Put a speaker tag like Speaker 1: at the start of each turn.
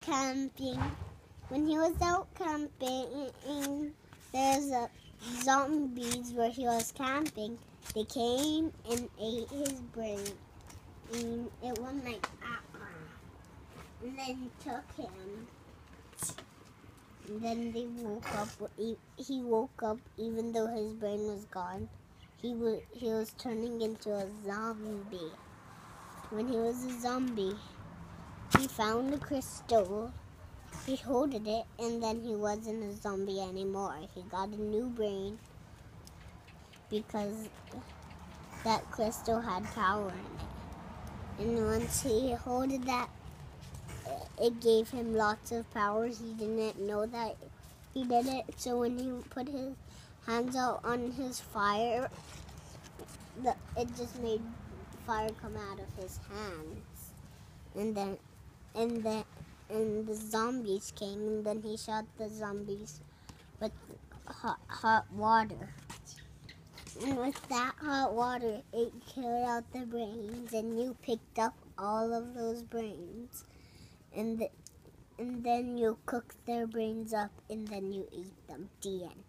Speaker 1: camping. When he was out camping, there's zombies where he was camping. They came and ate his brain. And it went like, and then took him. And then they woke up. He woke up even though his brain was gone. He was turning into a zombie. When he was a zombie, he found a crystal. He hoarded it, and then he wasn't a zombie anymore. He got a new brain because that crystal had power in it. And once he hoarded that, it gave him lots of powers. He didn't know that he did it. So when he put his hands out on his fire, it just made fire come out of his hands. And the zombies came, and then he shot the zombies with hot water. And with that hot water, it killed out the brains, and you picked up all of those brains. And then you cook their brains up, and then you eat them. The end.